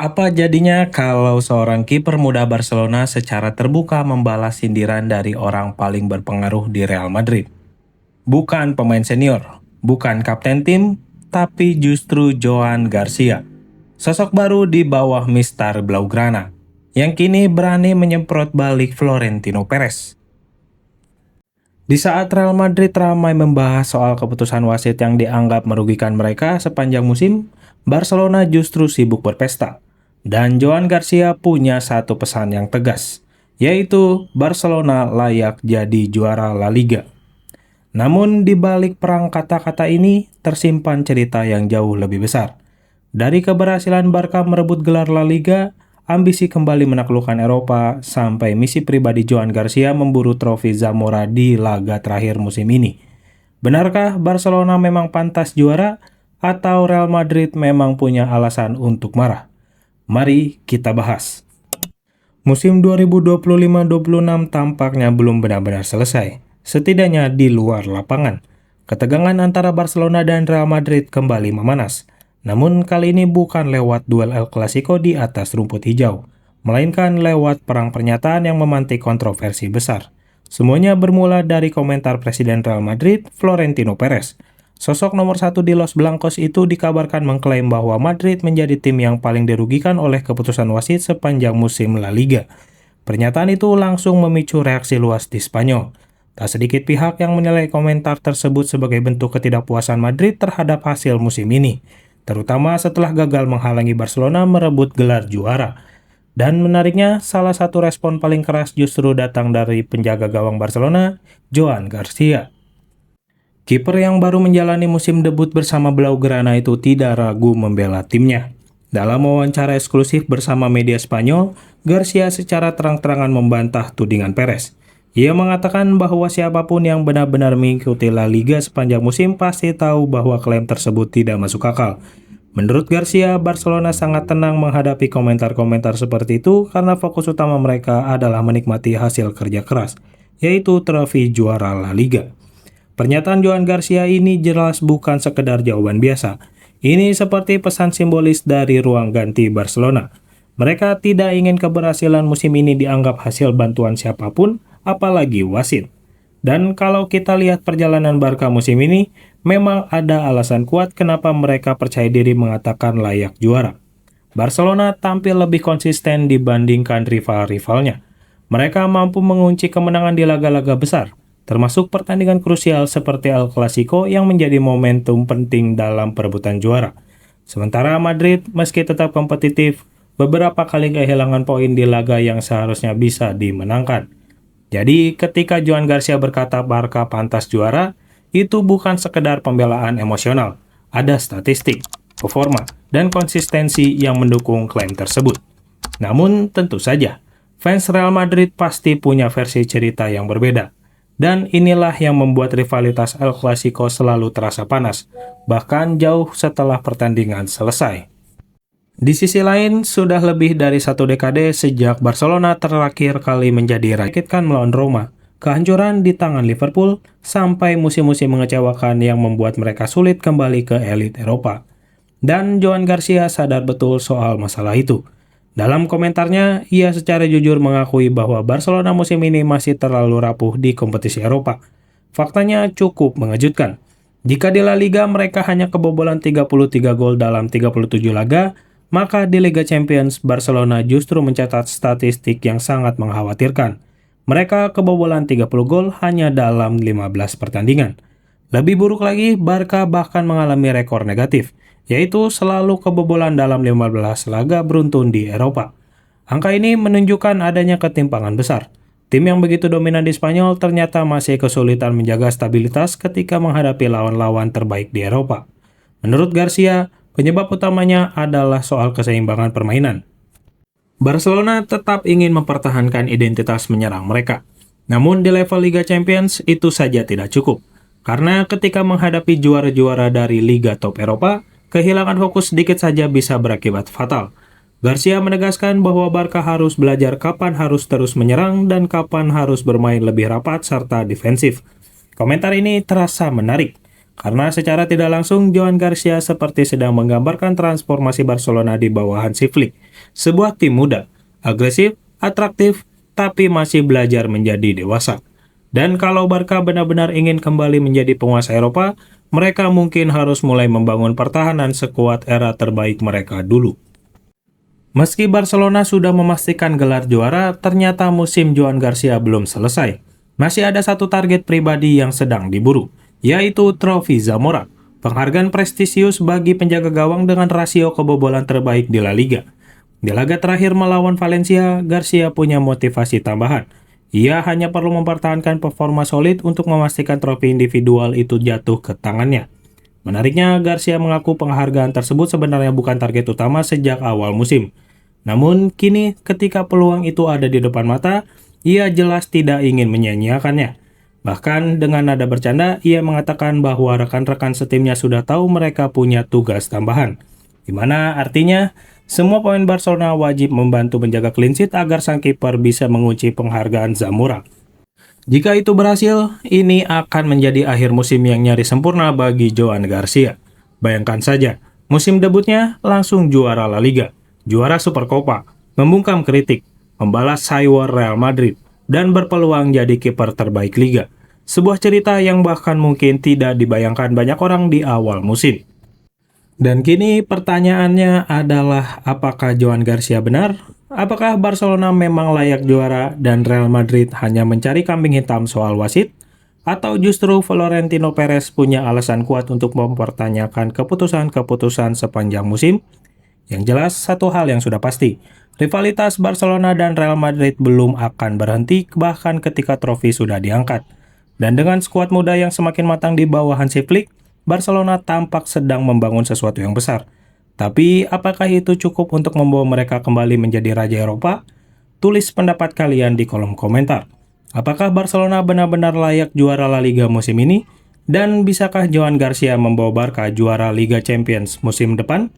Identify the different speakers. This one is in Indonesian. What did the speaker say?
Speaker 1: Apa jadinya kalau seorang kiper muda Barcelona secara terbuka membalas sindiran dari orang paling berpengaruh di Real Madrid? Bukan pemain senior, bukan kapten tim, tapi justru Joan Garcia. Sosok baru di bawah Mister Blaugrana, yang kini berani menyemprot balik Florentino Perez. Di saat Real Madrid ramai membahas soal keputusan wasit yang dianggap merugikan mereka sepanjang musim, Barcelona justru sibuk berpesta. Dan Joan Garcia punya satu pesan yang tegas, yaitu Barcelona layak jadi juara La Liga. Namun di balik perang kata-kata ini tersimpan cerita yang jauh lebih besar. Dari keberhasilan Barca merebut gelar La Liga, ambisi kembali menaklukkan Eropa, sampai misi pribadi Joan Garcia memburu trofi Zamora di laga terakhir musim ini. Benarkah Barcelona memang pantas juara, atau Real Madrid memang punya alasan untuk marah? Mari kita bahas. Musim 2025-26 tampaknya belum benar-benar selesai, setidaknya di luar lapangan. Ketegangan antara Barcelona dan Real Madrid kembali memanas. Namun kali ini bukan lewat duel El Clasico di atas rumput hijau, melainkan lewat perang pernyataan yang memantik kontroversi besar. Semuanya bermula dari komentar Presiden Real Madrid, Florentino Perez. Sosok nomor satu di Los Blancos itu dikabarkan mengklaim bahwa Madrid menjadi tim yang paling dirugikan oleh keputusan wasit sepanjang musim La Liga. Pernyataan itu langsung memicu reaksi luas di Spanyol. Tak sedikit pihak yang menilai komentar tersebut sebagai bentuk ketidakpuasan Madrid terhadap hasil musim ini, terutama setelah gagal menghalangi Barcelona merebut gelar juara. Dan menariknya, salah satu respon paling keras justru datang dari penjaga gawang Barcelona, Joan Garcia. Kiper yang baru menjalani musim debut bersama Blaugrana itu tidak ragu membela timnya. Dalam wawancara eksklusif bersama media Spanyol, Garcia secara terang-terangan membantah tudingan Perez. Ia mengatakan bahwa siapapun yang benar-benar mengikuti La Liga sepanjang musim pasti tahu bahwa klaim tersebut tidak masuk akal. Menurut Garcia, Barcelona sangat tenang menghadapi komentar-komentar seperti itu karena fokus utama mereka adalah menikmati hasil kerja keras, yaitu trofi juara La Liga. Pernyataan Joan Garcia ini jelas bukan sekedar jawaban biasa. Ini seperti pesan simbolis dari ruang ganti Barcelona. Mereka tidak ingin keberhasilan musim ini dianggap hasil bantuan siapapun, apalagi wasit. Dan kalau kita lihat perjalanan Barca musim ini, memang ada alasan kuat kenapa mereka percaya diri mengatakan layak juara. Barcelona tampil lebih konsisten dibandingkan rival-rivalnya. Mereka mampu mengunci kemenangan di laga-laga besar, termasuk pertandingan krusial seperti El Clasico yang menjadi momentum penting dalam perebutan juara. Sementara Madrid, meski tetap kompetitif, beberapa kali kehilangan poin di laga yang seharusnya bisa dimenangkan. Jadi ketika Joan Garcia berkata Barca pantas juara, itu bukan sekedar pembelaan emosional. Ada statistik, performa, dan konsistensi yang mendukung klaim tersebut. Namun tentu saja, fans Real Madrid pasti punya versi cerita yang berbeda. Dan inilah yang membuat rivalitas El Clasico selalu terasa panas, bahkan jauh setelah pertandingan selesai. Di sisi lain, sudah lebih dari satu dekade sejak Barcelona terakhir kali menjadi rakitkan melawan Roma, kehancuran di tangan Liverpool, sampai musim-musim mengecewakan yang membuat mereka sulit kembali ke elit Eropa. Dan Joan Garcia sadar betul soal masalah itu. Dalam komentarnya, ia secara jujur mengakui bahwa Barcelona musim ini masih terlalu rapuh di kompetisi Eropa. Faktanya cukup mengejutkan. Jika di La Liga mereka hanya kebobolan 33 gol dalam 37 laga, maka di Liga Champions Barcelona justru mencatat statistik yang sangat mengkhawatirkan. Mereka kebobolan 30 gol hanya dalam 15 pertandingan. Lebih buruk lagi, Barca bahkan mengalami rekor negatif, yaitu selalu kebobolan dalam 15 laga beruntun di Eropa. Angka ini menunjukkan adanya ketimpangan besar. Tim yang begitu dominan di Spanyol ternyata masih kesulitan menjaga stabilitas ketika menghadapi lawan-lawan terbaik di Eropa. Menurut Garcia, penyebab utamanya adalah soal keseimbangan permainan. Barcelona tetap ingin mempertahankan identitas menyerang mereka. Namun di level Liga Champions itu saja tidak cukup. Karena ketika menghadapi juara-juara dari Liga Top Eropa, kehilangan fokus sedikit saja bisa berakibat fatal. Garcia menegaskan bahwa Barca harus belajar kapan harus terus menyerang dan kapan harus bermain lebih rapat serta defensif. Komentar ini terasa menarik, karena secara tidak langsung Joan Garcia seperti sedang menggambarkan transformasi Barcelona di bawah Hansi Flick. Sebuah tim muda, agresif, atraktif, tapi masih belajar menjadi dewasa. Dan kalau Barca benar-benar ingin kembali menjadi penguasa Eropa, mereka mungkin harus mulai membangun pertahanan sekuat era terbaik mereka dulu. Meski Barcelona sudah memastikan gelar juara, ternyata musim Joan Garcia belum selesai. Masih ada satu target pribadi yang sedang diburu, yaitu trofi Zamora, penghargaan prestisius bagi penjaga gawang dengan rasio kebobolan terbaik di La Liga. Di laga terakhir melawan Valencia, Garcia punya motivasi tambahan. Ia hanya perlu mempertahankan performa solid untuk memastikan trofi individual itu jatuh ke tangannya. Menariknya, Garcia mengaku penghargaan tersebut sebenarnya bukan target utama sejak awal musim. Namun, kini ketika peluang itu ada di depan mata, ia jelas tidak ingin menyia-nyiakannya. Bahkan dengan nada bercanda, ia mengatakan bahwa rekan-rekan setimnya sudah tahu mereka punya tugas tambahan. Di mana artinya, semua pemain Barcelona wajib membantu menjaga clean sheet agar sang kiper bisa mengunci penghargaan Zamora. Jika itu berhasil, ini akan menjadi akhir musim yang nyaris sempurna bagi Joan Garcia. Bayangkan saja, musim debutnya langsung juara La Liga, juara Supercopa, membungkam kritik, membalas cywar Real Madrid, dan berpeluang jadi kiper terbaik Liga. Sebuah cerita yang bahkan mungkin tidak dibayangkan banyak orang di awal musim. Dan kini pertanyaannya adalah apakah Joan Garcia benar? Apakah Barcelona memang layak juara dan Real Madrid hanya mencari kambing hitam soal wasit? Atau justru Florentino Perez punya alasan kuat untuk mempertanyakan keputusan-keputusan sepanjang musim? Yang jelas, satu hal yang sudah pasti, rivalitas Barcelona dan Real Madrid belum akan berhenti bahkan ketika trofi sudah diangkat. Dan dengan skuad muda yang semakin matang di bawah Hansi Flick, Barcelona tampak sedang membangun sesuatu yang besar. Tapi apakah itu cukup untuk membawa mereka kembali menjadi Raja Eropa? Tulis pendapat kalian di kolom komentar. Apakah Barcelona benar-benar layak juara La Liga musim ini? Dan bisakah Joan Garcia membawa Barca juara Liga Champions musim depan?